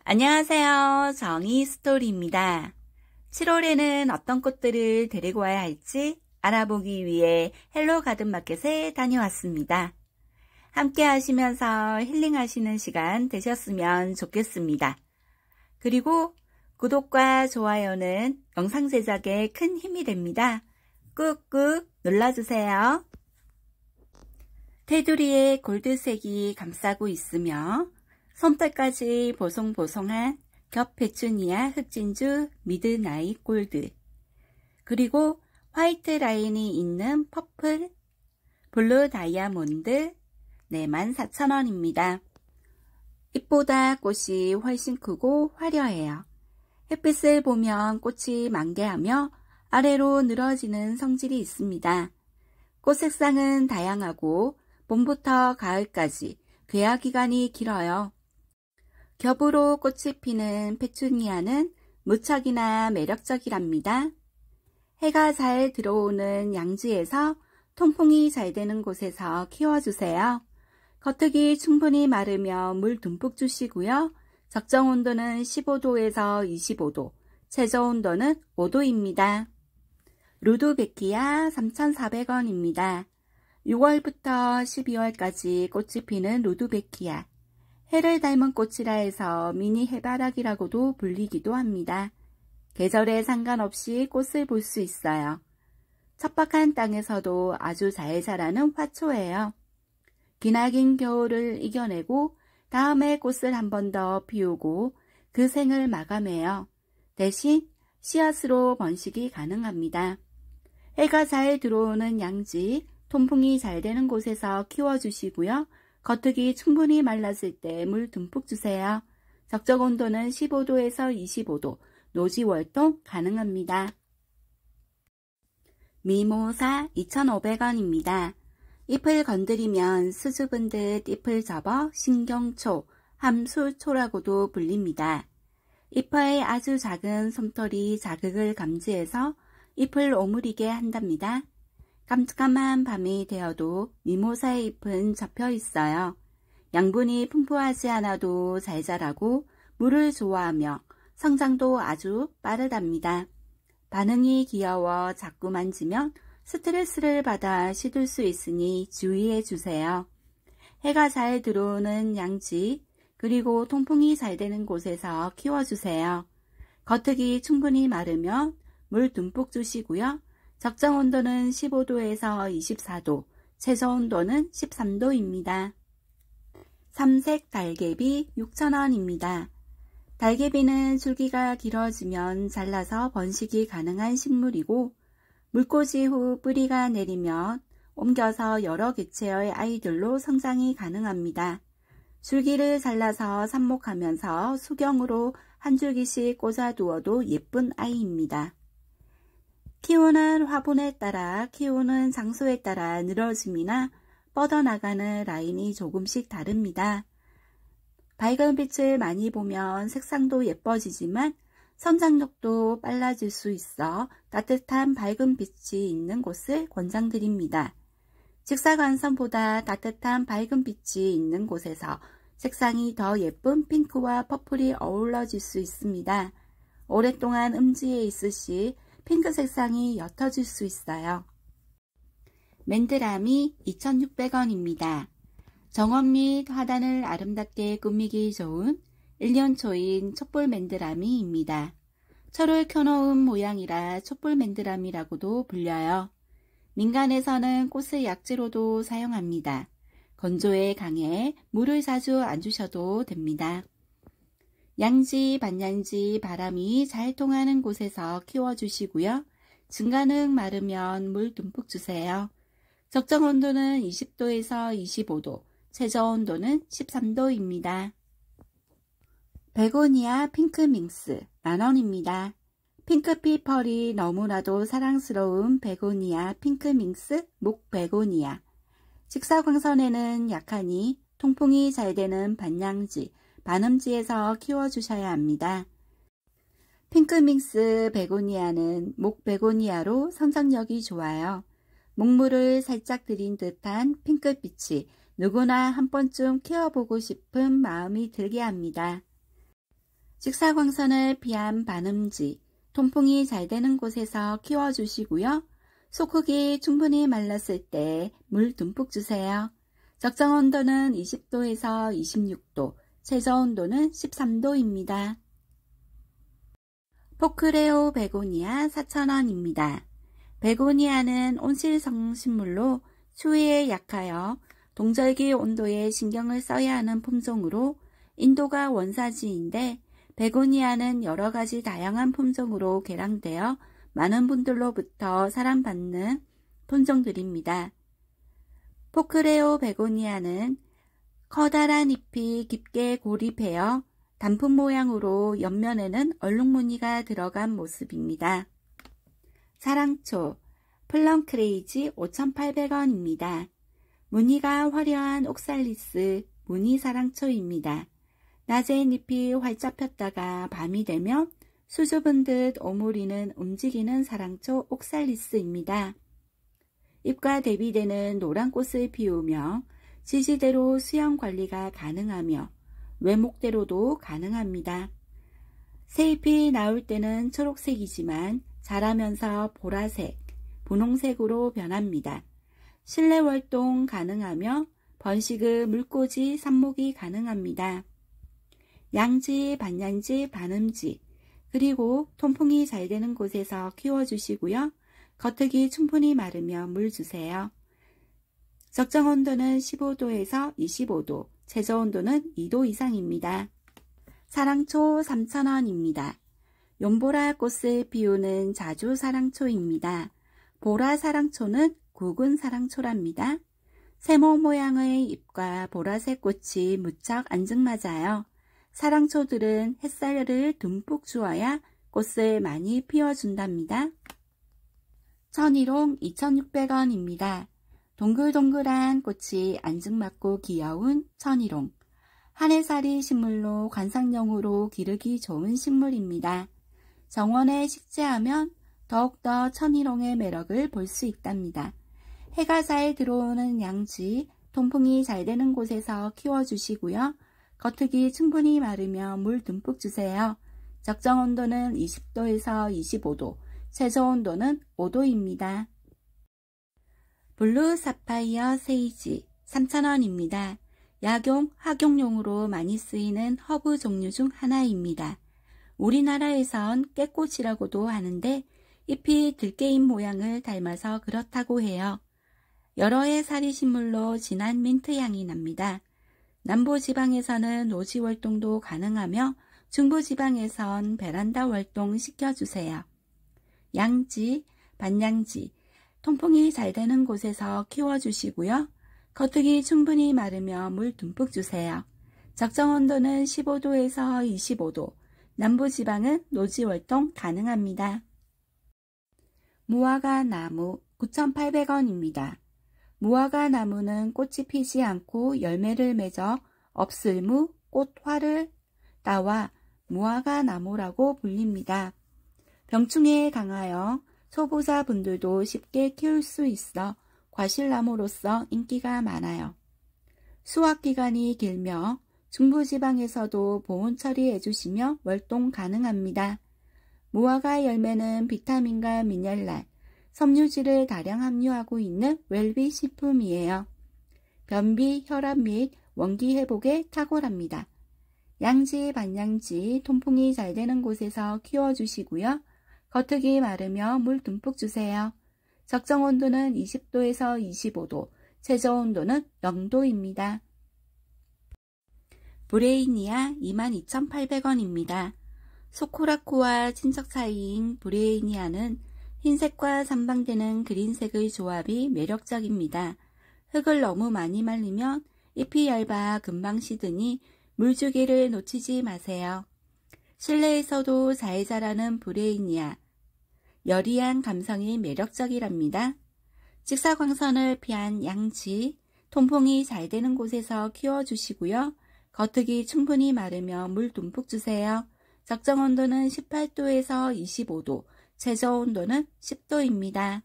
안녕하세요. 정희 스토리입니다. 7월에는 어떤 꽃들을 데리고 와야 할지 알아보기 위해 헬로 가든마켓에 다녀왔습니다. 함께 하시면서 힐링하시는 시간 되셨으면 좋겠습니다. 그리고 구독과 좋아요는 영상 제작에 큰 힘이 됩니다. 꾹꾹 눌러주세요. 테두리에 골드색이 감싸고 있으며 솜털까지 보송보송한 겹 페추니아 흑진주 미드나잇 골드, 그리고 화이트 라인이 있는 퍼플, 블루 다이아몬드 44,000원입니다. 잎보다 꽃이 훨씬 크고 화려해요. 햇빛을 보면 꽃이 만개하며 아래로 늘어지는 성질이 있습니다. 꽃 색상은 다양하고 봄부터 가을까지 개화 기간이 길어요. 겹으로 꽃이 피는 페추니아는 무척이나 매력적이랍니다. 해가 잘 들어오는 양지에서 통풍이 잘 되는 곳에서 키워주세요. 겉흙이 충분히 마르며 물 듬뿍 주시고요. 적정 온도는 15도에서 25도, 최저 온도는 5도입니다. 루드베키아 3,400원입니다. 6월부터 12월까지 꽃이 피는 루드베키아. 해를 닮은 꽃이라 해서 미니 해바라기라고도 불리기도 합니다. 계절에 상관없이 꽃을 볼 수 있어요. 척박한 땅에서도 아주 잘 자라는 화초예요. 기나긴 겨울을 이겨내고 다음에 꽃을 한 번 더 피우고 그 생을 마감해요. 대신 씨앗으로 번식이 가능합니다. 해가 잘 들어오는 양지, 통풍이 잘 되는 곳에서 키워주시고요. 겉흙이 충분히 말랐을 때 물 듬뿍 주세요. 적정 온도는 15도에서 25도, 노지 월동 가능합니다. 미모사 2,500원입니다. 잎을 건드리면 수줍은 듯 잎을 접어 신경초, 함술초라고도 불립니다. 잎의 아주 작은 솜털이 자극을 감지해서 잎을 오므리게 한답니다. 깜깜한 밤이 되어도 미모사의 잎은 접혀 있어요. 양분이 풍부하지 않아도 잘 자라고 물을 좋아하며 성장도 아주 빠르답니다. 반응이 귀여워 자꾸 만지면 스트레스를 받아 시들 수 있으니 주의해 주세요. 해가 잘 들어오는 양지, 그리고 통풍이 잘 되는 곳에서 키워주세요. 겉흙이 충분히 마르면 물 듬뿍 주시고요. 적정 온도는 15도에서 24도, 최저 온도는 13도입니다. 삼색 달개비 6,000원입니다. 달개비는 줄기가 길어지면 잘라서 번식이 가능한 식물이고 물꽂이 후 뿌리가 내리면 옮겨서 여러 개체의 아이들로 성장이 가능합니다. 줄기를 잘라서 삽목하면서 수경으로 한 줄기씩 꽂아두어도 예쁜 아이입니다. 키우는 화분에 따라, 키우는 장소에 따라 늘어짐이나 뻗어나가는 라인이 조금씩 다릅니다. 밝은 빛을 많이 보면 색상도 예뻐지지만 성장력도 빨라질 수 있어 따뜻한 밝은 빛이 있는 곳을 권장드립니다. 직사광선보다 따뜻한 밝은 빛이 있는 곳에서 색상이 더 예쁜 핑크와 퍼플이 어우러질 수 있습니다. 오랫동안 음지에 있을 시 핑크 색상이 옅어질 수 있어요. 맨드라미 2,600원입니다. 정원 및 화단을 아름답게 꾸미기 좋은 일년초인 촛불 맨드라미입니다. 철을 켜놓은 모양이라 촛불 맨드라미라고도 불려요. 민간에서는 꽃을 약재로도 사용합니다. 건조에 강해 물을 자주 안 주셔도 됩니다. 양지, 반양지, 바람이 잘 통하는 곳에서 키워주시고요. 증간흙 마르면 물 듬뿍 주세요. 적정 온도는 20도에서 25도, 최저 온도는 13도입니다. 베고니아 핑크밍스 만원입니다. 핑크빛 펄이 너무나도 사랑스러운 베고니아 핑크밍스 목베고니아. 직사광선에는 약하니 통풍이 잘 되는 반양지, 반음지에서 키워주셔야 합니다. 핑크밍스 베고니아는 목베고니아로 성장력이 좋아요. 목물을 살짝 들인 듯한 핑크빛이 누구나 한 번쯤 키워보고 싶은 마음이 들게 합니다. 직사광선을 피한 반음지, 통풍이 잘 되는 곳에서 키워주시고요. 소크기 충분히 말랐을 때 물 듬뿍 주세요. 적정 온도는 20도에서 26도, 최저 온도는 13도입니다. 포크레오 베고니아 4,000원입니다. 베고니아는 온실성 식물로 추위에 약하여 동절기 온도에 신경을 써야 하는 품종으로 인도가 원산지인데 베고니아는 여러가지 다양한 품종으로 개량되어 많은 분들로부터 사랑받는 품종들입니다. 포크레오 베고니아는 커다란 잎이 깊게 고립하여 단풍 모양으로 옆면에는 얼룩무늬가 들어간 모습입니다. 사랑초, 플럼크레이지 5,800원입니다. 무늬가 화려한 옥살리스 무늬 사랑초입니다. 낮엔 잎이 활짝 폈다가 밤이 되면 수줍은 듯 오므리는 움직이는 사랑초 옥살리스입니다. 잎과 대비되는 노란 꽃을 피우며 지지대로 수영 관리가 가능하며 외목대로도 가능합니다. 새잎이 나올 때는 초록색이지만 자라면서 보라색, 분홍색으로 변합니다. 실내 활동 가능하며 번식의 물꽂이 삽목이 가능합니다. 양지, 반양지, 반음지, 그리고 통풍이 잘 되는 곳에서 키워주시고요. 겉흙이 충분히 마르며 물 주세요. 적정 온도는 15도에서 25도, 최저 온도는 2도 이상입니다. 사랑초 3,000원입니다. 용보라 꽃을 피우는 자주 사랑초입니다. 보라 사랑초는 굵은 사랑초랍니다. 세모 모양의 잎과 보라색 꽃이 무척 안증맞아요. 사랑초들은 햇살을 듬뿍 주어야 꽃을 많이 피워준답니다. 천일홍 2,600원입니다. 동글동글한 꽃이 안증맞고 귀여운 천일홍. 한해살이 식물로 관상용으로 기르기 좋은 식물입니다. 정원에 식재하면 더욱더 천일홍의 매력을 볼 수 있답니다. 해가 잘 들어오는 양지, 통풍이 잘 되는 곳에서 키워주시고요. 겉흙이 충분히 마르며 물 듬뿍 주세요. 적정 온도는 20도에서 25도, 최저 온도는 5도입니다. 블루 사파이어 세이지 3,000원입니다. 약용, 학용용으로 많이 쓰이는 허브 종류 중 하나입니다. 우리나라에선 깨꽃이라고도 하는데 잎이 들깨잎 모양을 닮아서 그렇다고 해요. 여러 해 사리식물로 진한 민트향이 납니다. 남부지방에서는 노지 활동도 가능하며 중부지방에선 베란다 활동 시켜주세요. 양지, 반양지, 통풍이 잘 되는 곳에서 키워주시고요. 겉흙이 충분히 마르며 물 듬뿍 주세요. 적정 온도는 15도에서 25도, 남부지방은 노지 활동 가능합니다. 무화과 나무 9,800원입니다. 무화과 나무는 꽃이 피지 않고 열매를 맺어 엎슬무, 꽃화를 따와 무화과 나무라고 불립니다. 병충해에 강하여 초보자분들도 쉽게 키울 수 있어 과실나무로서 인기가 많아요. 수확기간이 길며 중부지방에서도 보온 처리해 주시며 월동 가능합니다. 무화과 열매는 비타민과 미네랄, 섬유질을 다량 함유하고 있는 웰비 식품이에요. 변비, 혈압 및 원기 회복에 탁월합니다. 양지, 반양지, 통풍이 잘 되는 곳에서 키워주시고요. 겉흙이 마르며 물 듬뿍 주세요. 적정 온도는 20도에서 25도, 최저 온도는 0도입니다. 브레이니아 22,800원입니다. 소코라코와 친척 사이인 브레이니아는 흰색과 삼방되는 그린색의 조합이 매력적입니다. 흙을 너무 많이 말리면 잎이 얇아 금방 시드니 물주기를 놓치지 마세요. 실내에서도 잘 자라는 브레이니아. 여리한 감성이 매력적이랍니다. 직사광선을 피한 양지, 통풍이 잘 되는 곳에서 키워주시고요. 겉흙이 충분히 마르며 물 듬뿍 주세요. 적정 온도는 18도에서 25도, 최저 온도는 10도입니다.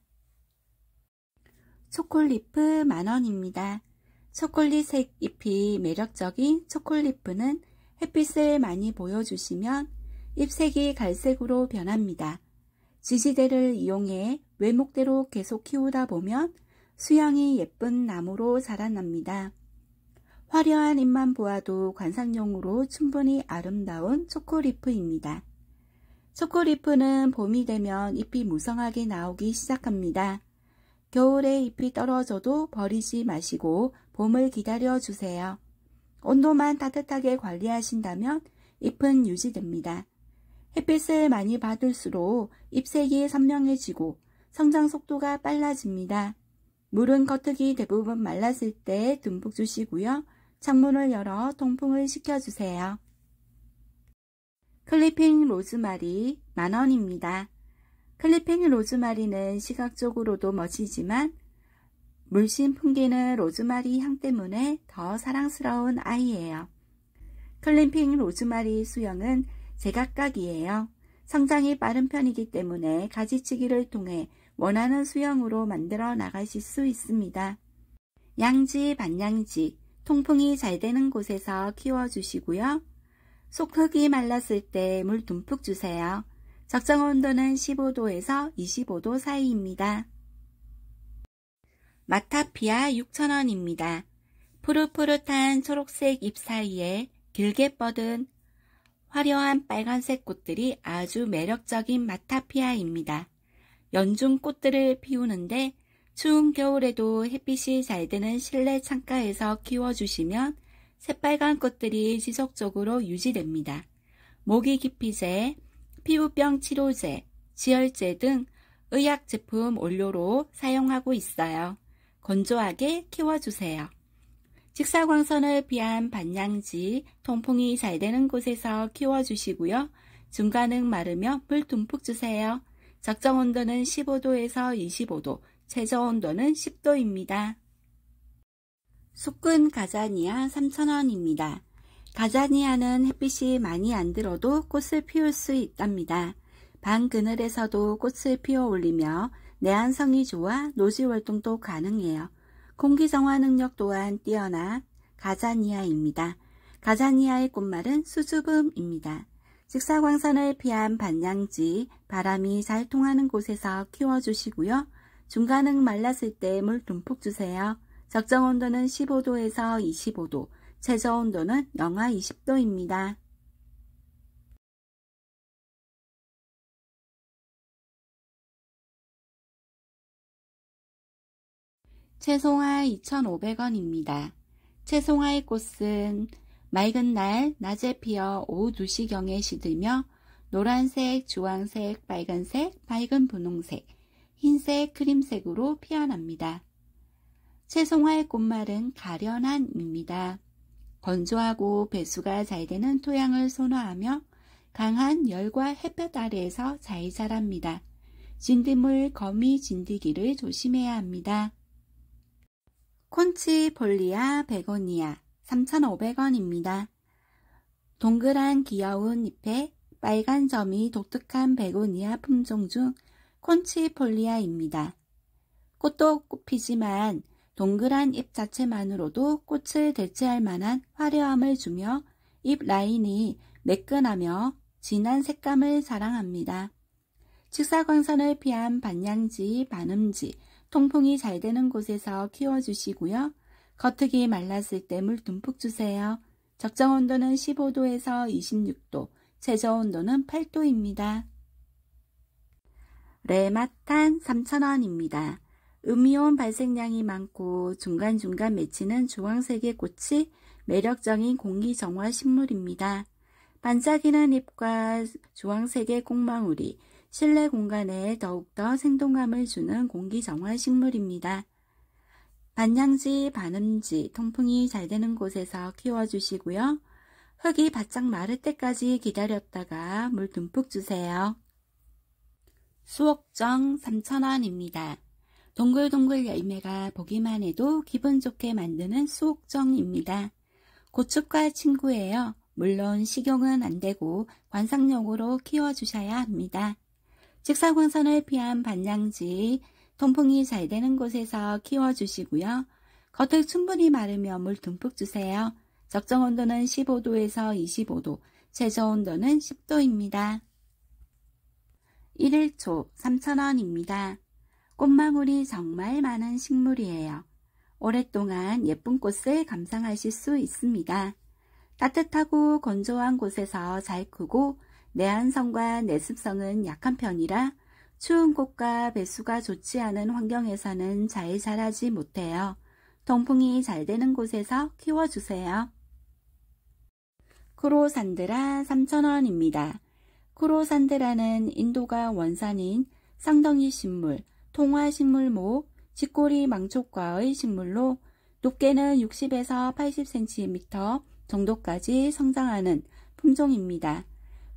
초콜리프 만원입니다. 초콜릿색 잎이 매력적인 초콜리프는 햇빛을 많이 보여주시면 잎색이 갈색으로 변합니다. 지지대를 이용해 외목대로 계속 키우다 보면 수영이 예쁜 나무로 자라납니다. 화려한 잎만 보아도 관상용으로 충분히 아름다운 초코리프입니다. 초코리프는 봄이 되면 잎이 무성하게 나오기 시작합니다. 겨울에 잎이 떨어져도 버리지 마시고 봄을 기다려 주세요. 온도만 따뜻하게 관리하신다면 잎은 유지됩니다. 햇빛을 많이 받을수록 잎색이 선명해지고 성장 속도가 빨라집니다. 물은 겉흙이 대부분 말랐을 때 듬뿍 주시고요. 창문을 열어 통풍을 시켜주세요. 클리핑 로즈마리 10,000원입니다. 클리핑 로즈마리는 시각적으로도 멋지지만 물씬 풍기는 로즈마리 향 때문에 더 사랑스러운 아이예요. 클리핑 로즈마리 수영은 제각각이에요. 성장이 빠른 편이기 때문에 가지치기를 통해 원하는 수영으로 만들어 나가실 수 있습니다. 양지, 반양지, 통풍이 잘 되는 곳에서 키워주시고요. 속흙이 말랐을 때 물 듬뿍 주세요. 적정 온도는 15도에서 25도 사이입니다. 마타피아 6,000원입니다. 푸릇푸릇한 초록색 잎 사이에 길게 뻗은 화려한 빨간색 꽃들이 아주 매력적인 마타피아입니다. 연중 꽃들을 피우는데 추운 겨울에도 햇빛이 잘 드는 실내 창가에서 키워주시면 새빨간 꽃들이 지속적으로 유지됩니다. 모기 기피제, 피부병 치료제, 지혈제 등 의약 제품 원료로 사용하고 있어요. 건조하게 키워주세요. 직사광선을 피한 반양지, 통풍이 잘 되는 곳에서 키워주시고요. 중간은 마르며 물 듬뿍 주세요. 적정 온도는 15도에서 25도, 최저 온도는 10도입니다. 수끈 가자니아 3,000원입니다. 가자니아는 햇빛이 많이 안 들어도 꽃을 피울 수 있답니다. 방 그늘에서도 꽃을 피워 올리며 내한성이 좋아 노지 활동도 가능해요. 공기 정화 능력 또한 뛰어난 가자니아입니다. 가자니아의 꽃말은 수줍음입니다. 직사광선을 피한 반양지, 바람이 잘 통하는 곳에서 키워주시고요. 중간은 말랐을 때 물 듬뿍 주세요. 적정 온도는 15도에서 25도, 최저 온도는 영하 20도입니다. 채송화 2,500원입니다. 채송화의 꽃은 맑은 날 낮에 피어 오후 2시경에 시들며 노란색, 주황색, 빨간색, 밝은 분홍색, 흰색, 크림색으로 피어납니다. 채송화의 꽃말은 가련한입니다. 건조하고 배수가 잘 되는 토양을 선호하며 강한 열과 햇볕 아래에서 잘 자랍니다. 진딧물, 거미 진드기를 조심해야 합니다. 콘치폴리아 베고니아 3,500원입니다. 동그란 귀여운 잎에 빨간 점이 독특한 베고니아 품종 중 콘치폴리아입니다. 꽃도 꽃피지만 동그란 잎 자체만으로도 꽃을 대체할 만한 화려함을 주며 잎 라인이 매끈하며 진한 색감을 자랑합니다. 직사광선을 피한 반양지, 반음지, 통풍이 잘 되는 곳에서 키워주시고요. 겉흙이 말랐을 때 물 듬뿍 주세요. 적정 온도는 15도에서 26도, 최저 온도는 8도입니다. 레마탄 3,000원입니다. 음이온 발색량이 많고 중간중간 맺히는 주황색의 꽃이 매력적인 공기정화 식물입니다. 반짝이는 잎과 주황색의 꽃망울이 실내 공간에 더욱더 생동감을 주는 공기정화 식물입니다. 반양지, 반음지, 통풍이 잘 되는 곳에서 키워주시고요. 흙이 바짝 마를 때까지 기다렸다가 물 듬뿍 주세요. 수옥정 3,000원입니다. 동글동글 열매가 보기만 해도 기분 좋게 만드는 수옥정입니다. 고축과 친구예요. 물론 식용은 안 되고 관상용으로 키워주셔야 합니다. 직사광선을 피한 반양지, 통풍이 잘 되는 곳에서 키워주시고요. 겉을 충분히 마르며 물 듬뿍 주세요. 적정 온도는 15도에서 25도, 최저 온도는 10도입니다. 1일초 3,000원입니다. 꽃망울이 정말 많은 식물이에요. 오랫동안 예쁜 꽃을 감상하실 수 있습니다. 따뜻하고 건조한 곳에서 잘 크고 내한성과 내습성은 약한 편이라 추운 곳과 배수가 좋지 않은 환경에서는 잘 자라지 못해요. 통풍이 잘 되는 곳에서 키워주세요. 크로산드라 3,000원입니다. 크로산드라는 인도가 원산인 쌍덩이 식물, 통화식물목, 쥐꼬리 망촉과의 식물로 높게는 60에서 80cm 정도까지 성장하는 품종입니다.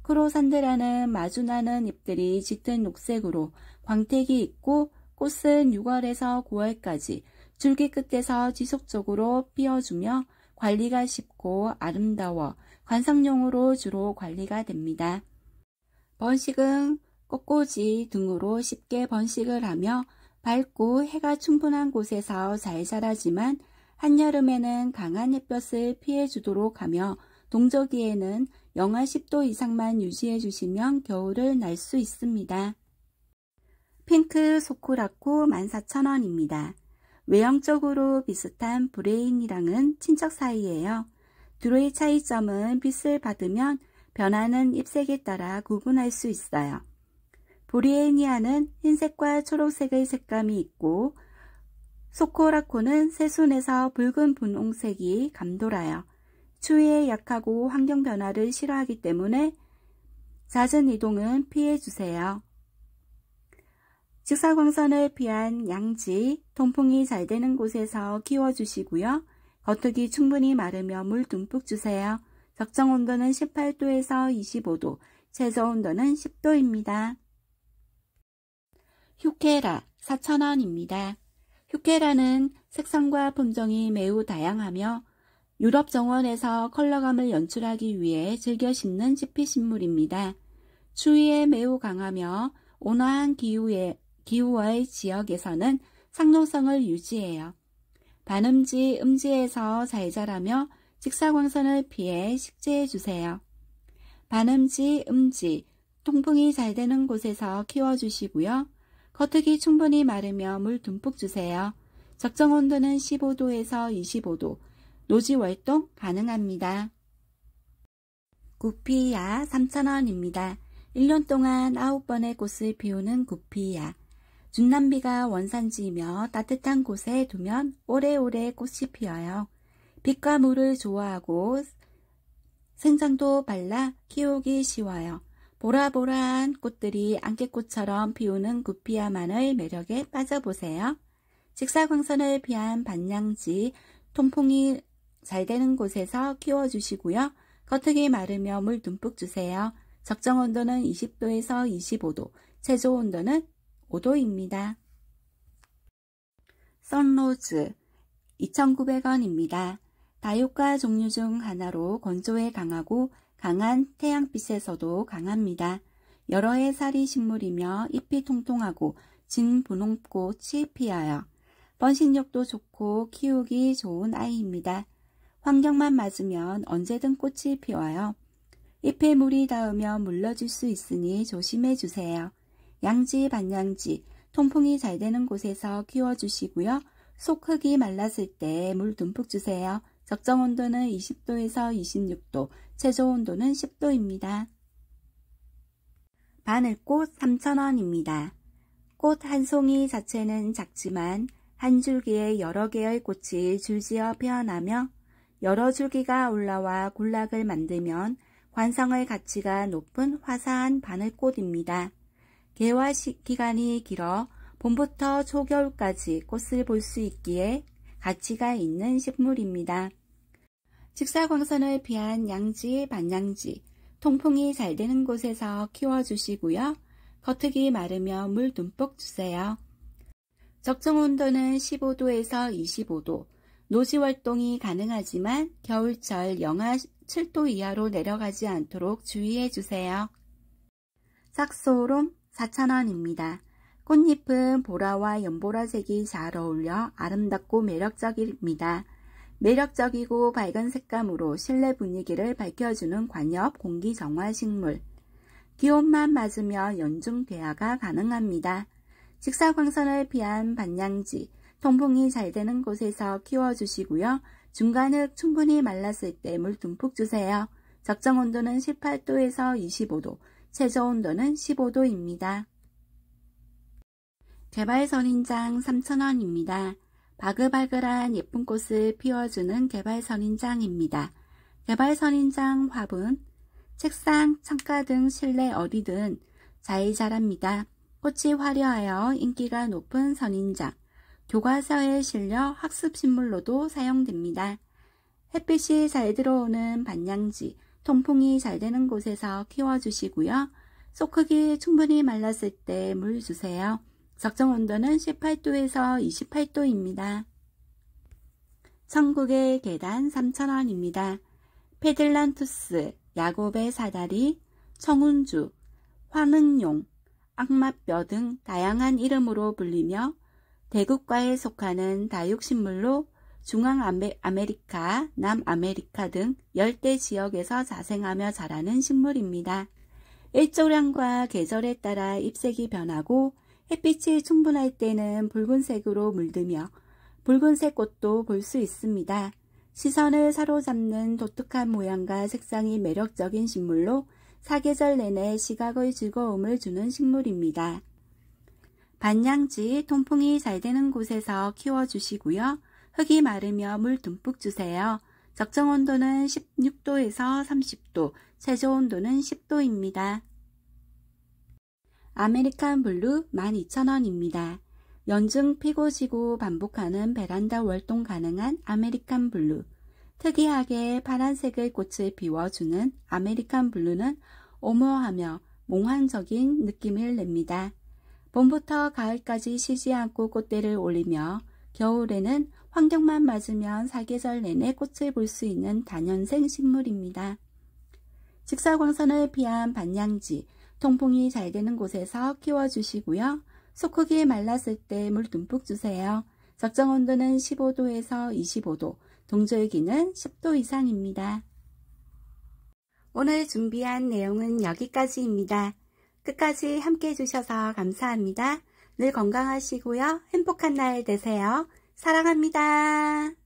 크로산드라는 마주나는 잎들이 짙은 녹색으로 광택이 있고 꽃은 6월에서 9월까지 줄기 끝에서 지속적으로 피어주며 관리가 쉽고 아름다워 관상용으로 주로 관리가 됩니다. 번식은 꽃꽂이 등으로 쉽게 번식을 하며 밝고 해가 충분한 곳에서 잘 자라지만 한여름에는 강한 햇볕을 피해주도록 하며 동저기에는 영하 10도 이상만 유지해 주시면 겨울을 날 수 있습니다. 핑크 소쿠라코 14,000원입니다. 외형적으로 비슷한 브레인이랑은 친척 사이예요. 둘의 차이점은 빛을 받으면 변하는 잎색에 따라 구분할 수 있어요. 브레이니아는 흰색과 초록색의 색감이 있고 소코라코는 새순에서 붉은 분홍색이 감돌아요. 추위에 약하고 환경 변화를 싫어하기 때문에 잦은 이동은 피해주세요. 직사광선을 피한 양지, 통풍이 잘 되는 곳에서 키워주시고요. 겉흙이 충분히 마르며 물 듬뿍 주세요. 적정 온도는 18도에서 25도, 최저 온도는 10도입니다. 휴케라 4,000원입니다. 휴케라는 색상과 품종이 매우 다양하며 유럽 정원에서 컬러감을 연출하기 위해 즐겨 심는 지피식물입니다. 추위에 매우 강하며 온화한 기후의 지역에서는 상록성을 유지해요. 반음지, 음지에서 잘 자라며 직사광선을 피해 식재해 주세요. 반음지, 음지, 통풍이 잘 되는 곳에서 키워주시고요. 겉흙이 충분히 마르며 물 듬뿍 주세요. 적정 온도는 15도에서 25도, 노지 활동 가능합니다. 구피야 3,000원입니다. 1년 동안 9번의 꽃을 피우는 구피야. 준남비가 원산지이며 따뜻한 곳에 두면 오래오래 꽃이 피어요. 빛과 물을 좋아하고 생장도 발라 키우기 쉬워요. 보라보라한 꽃들이 안개꽃처럼 피우는 구피야만의 매력에 빠져보세요. 직사광선을 피한 반양지, 통풍이 잘 되는 곳에서 키워주시고요. 겉흙이 마르며 물 듬뿍 주세요. 적정 온도는 20도에서 25도, 최저 온도는 5도입니다. 선로즈 2,900원입니다. 다육과 종류 중 하나로 건조에 강하고 강한 태양빛에서도 강합니다. 여러 해 살이 식물이며 잎이 통통하고 진 분홍꽃이 피어요. 번식력도 좋고 키우기 좋은 아이입니다. 환경만 맞으면 언제든 꽃이 피어요. 잎에 물이 닿으며 물러질 수 있으니 조심해 주세요. 양지, 반양지, 통풍이 잘 되는 곳에서 키워주시고요. 속흙이 말랐을 때 물 듬뿍 주세요. 적정 온도는 20도에서 26도, 최저 온도는 10도입니다. 바늘꽃 3,000원입니다. 꽃 한 송이 자체는 작지만 한 줄기에 여러 개의 꽃이 줄지어 피어나며 여러 줄기가 올라와 군락을 만들면 관상의 가치가 높은 화사한 바늘꽃입니다. 개화 기간이 길어 봄부터 초겨울까지 꽃을 볼 수 있기에 가치가 있는 식물입니다. 직사광선을 피한 양지, 반양지, 통풍이 잘 되는 곳에서 키워주시고요. 겉흙이 마르며 물 듬뿍 주세요. 적정 온도는 15도에서 25도, 노지 활동이 가능하지만 겨울철 영하 7도 이하로 내려가지 않도록 주의해 주세요. 삭소롬 4,000원입니다. 꽃잎은 보라와 연보라색이 잘 어울려 아름답고 매력적입니다. 매력적이고 밝은 색감으로 실내 분위기를 밝혀주는 관엽 공기정화 식물. 기온만 맞으면 연중 대화가 가능합니다. 직사광선을 피한 반양지, 통풍이 잘 되는 곳에서 키워주시고요. 중간흙 충분히 말랐을 때 물 듬뿍 주세요. 적정 온도는 18도에서 25도, 최저 온도는 15도입니다. 개발선인장 3,000원입니다. 바글바글한 예쁜 꽃을 피워주는 개발선인장입니다. 개발선인장 화분, 책상, 창가 등 실내 어디든 잘 자랍니다. 꽃이 화려하여 인기가 높은 선인장, 교과서에 실려 학습식물로도 사용됩니다. 햇빛이 잘 들어오는 반양지, 통풍이 잘 되는 곳에서 키워주시고요. 속 흙이 충분히 말랐을 때 물 주세요. 적정 온도는 18도에서 28도입니다. 천국의 계단 3,000원입니다. 페들란투스, 야곱의 사다리, 청운주, 화능용, 악마뼈 등 다양한 이름으로 불리며 대국과에 속하는 다육식물로 중앙아메리카, 남아메리카 등 열대 지역에서 자생하며 자라는 식물입니다. 일조량과 계절에 따라 잎색이 변하고 햇빛이 충분할 때는 붉은색으로 물들며 붉은색 꽃도 볼 수 있습니다. 시선을 사로잡는 독특한 모양과 색상이 매력적인 식물로 사계절 내내 시각의 즐거움을 주는 식물입니다. 반양지, 통풍이 잘 되는 곳에서 키워주시고요. 흙이 마르며 물 듬뿍 주세요. 적정 온도는 16도에서 30도, 최저 온도는 10도입니다. 아메리칸 블루 12,000원입니다. 연중 피고 지고 반복하는 베란다 활동 가능한 아메리칸 블루. 특이하게 파란색의 꽃을 피워주는 아메리칸 블루는 오묘하며 몽환적인 느낌을 냅니다. 봄부터 가을까지 쉬지 않고 꽃대를 올리며 겨울에는 환경만 맞으면 사계절 내내 꽃을 볼 수 있는 다년생 식물입니다. 직사광선을 피한 반양지, 통풍이 잘 되는 곳에서 키워주시고요. 속 흙이 말랐을 때 물 듬뿍 주세요. 적정 온도는 15도에서 25도, 동절기는 10도 이상입니다. 오늘 준비한 내용은 여기까지입니다. 끝까지 함께 해주셔서 감사합니다. 늘 건강하시고요. 행복한 날 되세요. 사랑합니다.